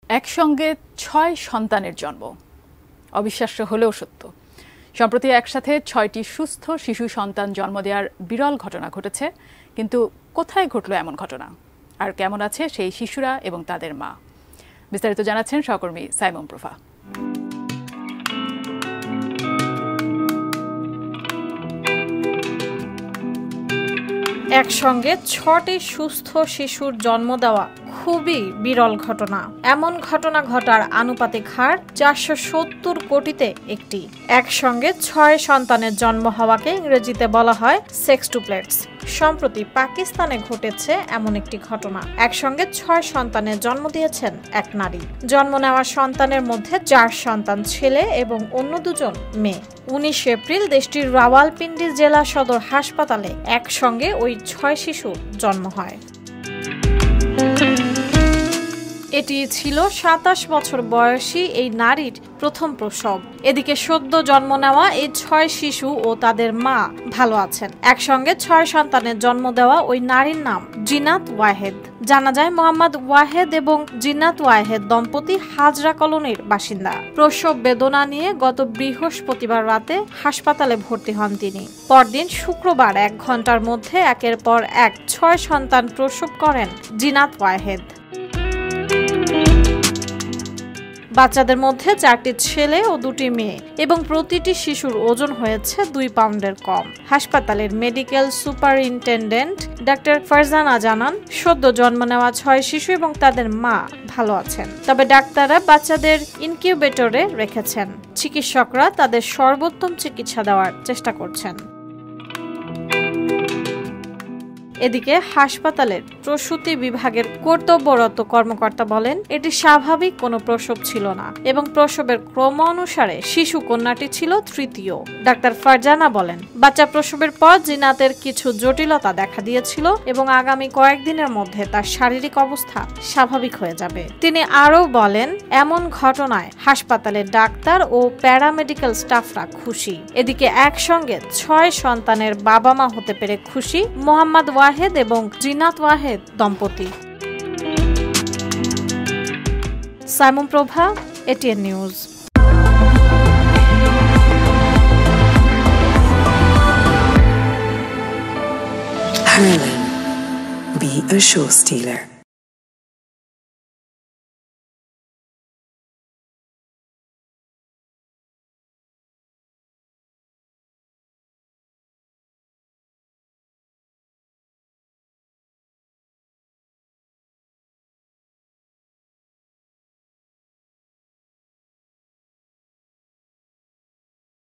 একসঙ্গে ৬ সন্তানের জন্ম অবিশ্বাস্য হলেও সত্য। সম্প্রতি একসাথে ৬টি সুস্থ শিশু সন্তান জন্ম দেওয়ার বিরল ঘটনা ঘটেছে। কিন্তু কোথায় ঘটল এমন ঘটনা, আর কেমন আছে সেই শিশুরা এবং তাদের মা? বিস্তারিত জানাচ্ছেন সহকর্মী সাইমন প্রভা। একসঙ্গে ৬টি সুস্থ শিশুর জন্ম দেওয়া খুবই বিরল ঘটনা। এমন ঘটনা ঘটার আনুপাতিক হার ৪৭০ কোটিতে একটি। একসঙ্গে ৬ সন্তানের জন্ম হওয়াকে ইংরেজিতে বলা হয় সেক্সটুপ্লেটস। সম্প্রতি পাকিস্তানে ঘটেছে এমন একটি ঘটনা। একসঙ্গে ৬ সন্তানের জন্ম দিয়েছেন এক নারী। জন্ম নেওয়া সন্তানের মধ্যে ৪ সন্তান ছেলে এবং অন্য ২জন মেয়ে। ১৯ এপ্রিল দেশটির রাওয়ালপিন্ডি জেলা সদর হাসপাতালে একসঙ্গে ওই ৬ শিশুর জন্ম হয়। এটি ছিল ২৭ বছর বয়সী এই নারীর প্রথম প্রসব। এদিকে সদ্য জন্ম নেওয়া এই ৬ শিশু ও তাদের মা ভালো আছেন। একসঙ্গে ৬ সন্তানের জন্ম দেওয়া ওই নারীর নাম জিনাত ওয়াহেদ। জানা যায় মোহাম্মদ ওয়াহেদ এবং জিনাত ওয়াহেদ দম্পতি হাজরা কলোনির বাসিন্দা। প্রসব বেদনা নিয়ে গত বৃহস্পতিবার রাতে হাসপাতালে ভর্তি হন তিনি। পরদিন শুক্রবার ১ ঘন্টার মধ্যে একের পর এক ৬ সন্তান প্রসব করেন জিনাত ওয়াহেদ। বাচ্চাদের মধ্যে ৪টি ছেলে ও ২টি মেয়ে এবং প্রতিটি শিশুর ওজন হয়েছে ২ পাউন্ডের কম। হাসপাতালের মেডিকেল সুপারিনটেন্ডেন্ট ডাক্তার ফারজানা জানান, সদ্য জন্ম নেওয়া ৬ শিশু এবং তাদের মা ভালো আছেন। তবে ডাক্তাররা বাচ্চাদের ইনকিউবেটরে রেখেছেন। চিকিৎসকরা তাদের সর্বোত্তম চিকিৎসা দেওয়ার চেষ্টা করছেন। এদিকে হাসপাতালের প্রসূতি বিভাগের কর্তব্যরত কর্মকর্তা বলেন, এটি স্বাভাবিক কোনো প্রসব ছিল না এবং প্রসবের ক্রম অনুসারে শিশু কন্যাটি ছিল তৃতীয়। ডাক্তার ফারজানা বলেন, বাচ্চা প্রসবের পর জিনাতের কিছু জটিলতা দেখা দিয়েছিল এবং আগামী কয়েকদিনের মধ্যে তার শারীরিক অবস্থা স্বাভাবিক হয়ে যাবে। তিনি আরও বলেন, এমন ঘটনায় হাসপাতালের ডাক্তার ও প্যারামেডিক্যাল স্টাফরা খুশি। এদিকে একসঙ্গে ৬ সন্তানের বাবা মা হতে পেরে খুশি মোহাম্মদ ওয়াহেদ এবং জিনাত ওয়াহেদ দম্পতি। Simon Prabha, ATN news. Harlan, be a show stealer.